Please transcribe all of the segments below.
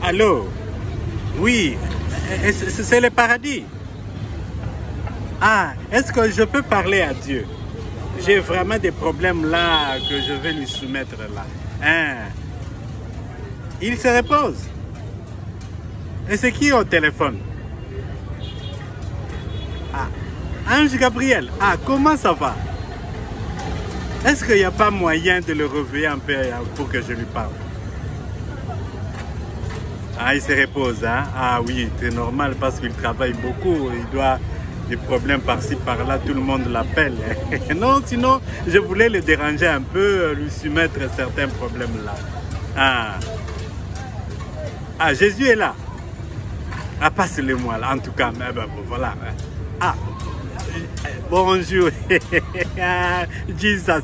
Allô? Oui, c'est le paradis. Ah, est-ce que je peux parler à Dieu? J'ai vraiment des problèmes là que je vais lui soumettre là. Hein? Il se repose. Et c'est qui au téléphone? Ah, Ange Gabriel. Ah, comment ça va? Est-ce qu'il n'y a pas moyen de le réveiller un peu pour que je lui parle? Ah, il se repose, hein? Ah oui, c'est normal parce qu'il travaille beaucoup. Il doit des problèmes par-ci, par-là, tout le monde l'appelle. Non, sinon, je voulais le déranger un peu, lui soumettre certains problèmes-là. Ah, Jésus est là. Ah, passe-le-moi, là, en tout cas. Mais, ben, voilà. Ah, bonjour. Jesus.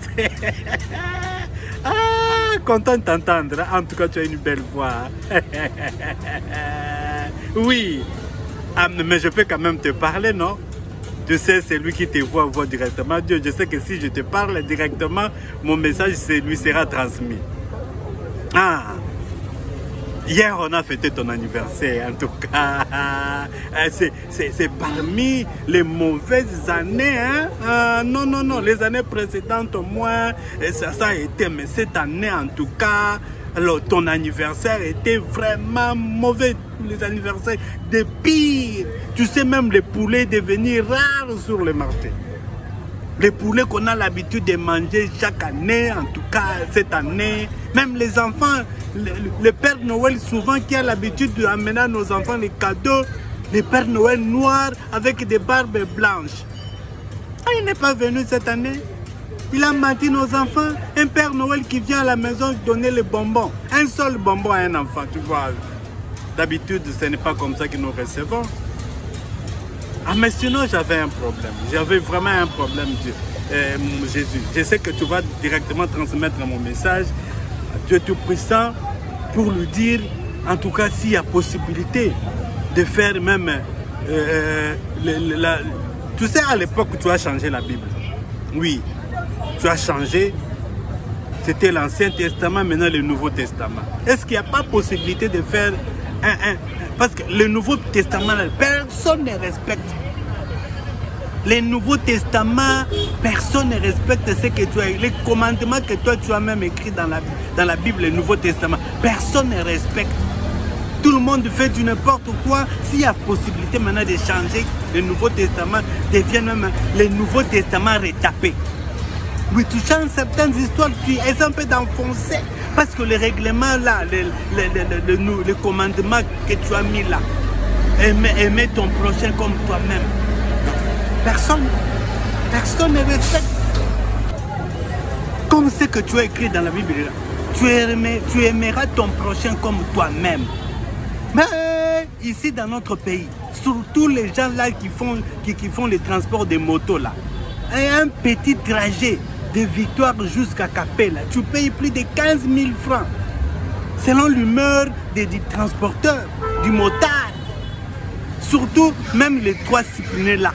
Ah, content de t'entendre. En tout cas, tu as une belle voix. Oui. Ah, mais je peux quand même te parler, non? Tu sais, c'est lui qui te voit directement Dieu. Je sais que si je te parle directement, mon message lui sera transmis. Ah, hier, on a fêté ton anniversaire, en tout cas. C'est parmi les mauvaises années. Hein? Non, non, non, les années précédentes, au moins, ça a été. Mais cette année, en tout cas, alors, ton anniversaire était vraiment mauvais. Les anniversaires de pire. Tu sais, même les poulets devenir rares sur le marché. Les poulets qu'on a l'habitude de manger chaque année, en tout cas cette année. Même les enfants, le Père Noël souvent qui a l'habitude d'amener à nos enfants les cadeaux, les Pères Noël noirs avec des barbes blanches. Ah, il n'est pas venu cette année. Il a menti nos enfants. Un Père Noël qui vient à la maison donner les bonbons. Un seul bonbon à un enfant, tu vois. D'habitude, ce n'est pas comme ça que nous recevons. Ah, mais sinon, j'avais un problème. J'avais vraiment un problème, Jésus. Je sais que tu vas directement transmettre mon message à Dieu Tout-Puissant pour lui dire, en tout cas, s'il y a possibilité de faire même... tu sais, à l'époque, tu as changé la Bible. Oui, tu as changé. C'était l'Ancien Testament, maintenant le Nouveau Testament. Est-ce qu'il n'y a pas possibilité de faire parce que le Nouveau Testament, personne ne respecte. Le Nouveau Testament, personne ne respecte ce que tu as. Les commandements que toi tu as même écrits dans la Bible, le Nouveau Testament, personne ne respecte. Tout le monde fait du n'importe quoi. S'il y a possibilité maintenant de changer, le Nouveau Testament devient même le Nouveau Testament retapé. Oui, tu changes certaines histoires, tu essaies un peu d'enfoncer. Parce que le règlement là, le commandement que tu as mis là, aimer ton prochain comme toi-même. Personne ne respecte. Comme ce que tu as écrit dans la Bible là, tu aimeras ton prochain comme toi-même. Mais ici dans notre pays, surtout les gens là qui font les transports des motos là, un petit trajet de Victoire jusqu'à Capella, tu payes plus de 15 000 francs. Selon l'humeur du transporteur, du motard. Surtout, même les 3 disciplinés là,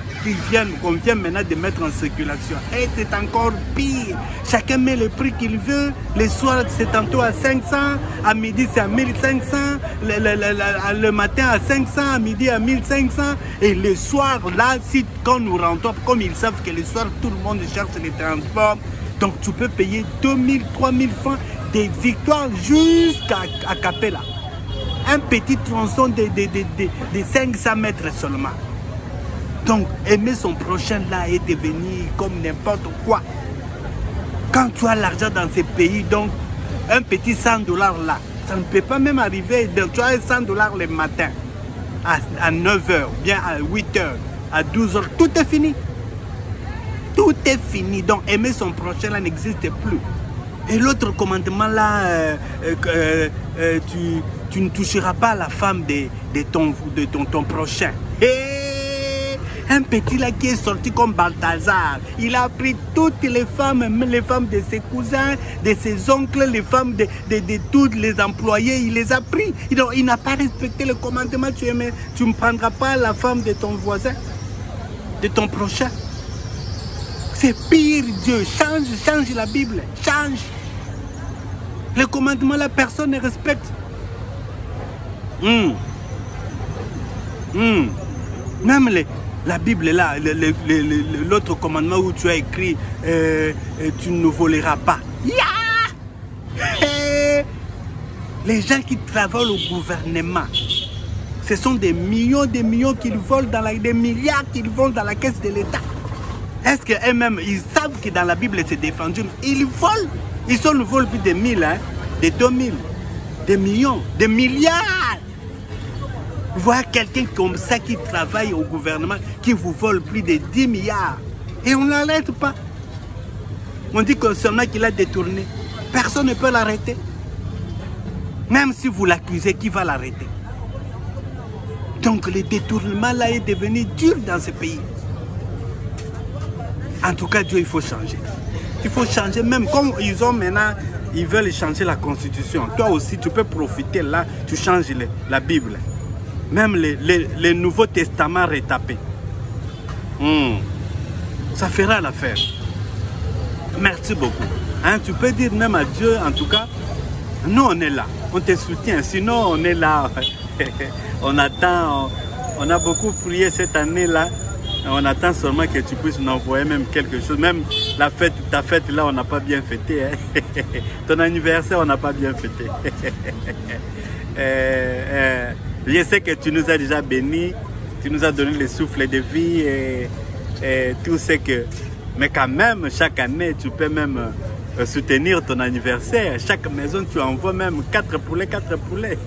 qu'on vient maintenant de mettre en circulation. Et c'est encore pire. Chacun met le prix qu'il veut. Les soirs, c'est tantôt à 500. À midi, c'est à 1500. Le matin, à 500. À midi, à 1500. Et le soir, là, quand nous rentrons, comme ils savent que le soir, tout le monde cherche les transports. Donc, tu peux payer 2000, 3000 francs des victoires jusqu'à Capella. Un petit tronçon de 500 mètres seulement. Donc, aimer son prochain là est devenu comme n'importe quoi. Quand tu as l'argent dans ces pays, donc, un petit 100 $ là, ça ne peut pas même arriver. Donc, tu as 100 $ le matin, à 9 h, bien à 8 h, à 12 h, tout est fini. Tout est fini. Donc, aimer son prochain là n'existe plus. Et l'autre commandement là, tu ne toucheras pas la femme de ton prochain. Et un petit là qui est sorti comme Balthazar, il a pris toutes les femmes, même les femmes de ses cousins, de ses oncles, les femmes de tous les employés, il les a pris. Il n'a pas respecté le commandement, tu ne prendras pas la femme de ton voisin, de ton prochain. C'est pire, Dieu. Change la Bible, change. Le commandement là, personne ne respecte. Même la Bible là, l'autre commandement où tu as écrit tu ne voleras pas. Les gens qui travaillent au gouvernement, ce sont des millions qu'ils volent des milliards qu'ils volent dans la caisse de l'État. Est-ce qu'eux-mêmes, ils savent que dans la Bible c'est défendu? Ils volent. Ils ne volent plus de 1000, hein, de 2000, des millions, des milliards. Voir quelqu'un comme ça qui travaille au gouvernement, qui vous vole plus de 10 milliards. Et on ne l'arrête pas. On dit concernant qu'il a détourné. Personne ne peut l'arrêter. Même si vous l'accusez, qui va l'arrêter? Donc le détournement là est devenu dur dans ce pays. En tout cas, Dieu, il faut changer. Il faut changer, même comme ils ont maintenant, ils veulent changer la constitution. Toi aussi, tu peux profiter là, tu changes la Bible. Même les Nouveaux Testaments retapés. Ça fera l'affaire. Merci beaucoup. Hein, tu peux dire même à Dieu, en tout cas, nous on est là, on te soutient. Sinon on est là, on attend, on a beaucoup prié cette année-là. On attend seulement que tu puisses nous envoyer même quelque chose. Même la fête, ta fête là, on n'a pas bien fêté. Hein? Ton anniversaire, on n'a pas bien fêté. Je sais que tu nous as déjà bénis, tu nous as donné le souffle de vie et tout ce que... Mais quand même, chaque année, tu peux même soutenir ton anniversaire. Chaque maison, tu envoies même 4 poulets, 4 poulets.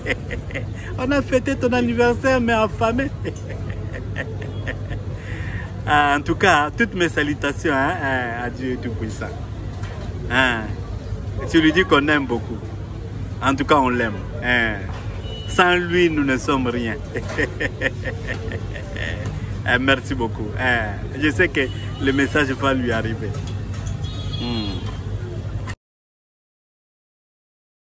On a fêté ton anniversaire, mais affamé. En tout cas, toutes mes salutations hein, à Dieu Tout-Puissant. Hein. Tu lui dis qu'on aime beaucoup. En tout cas, on l'aime. Hein. Sans lui, nous ne sommes rien. Merci beaucoup. Je sais que le message va lui arriver.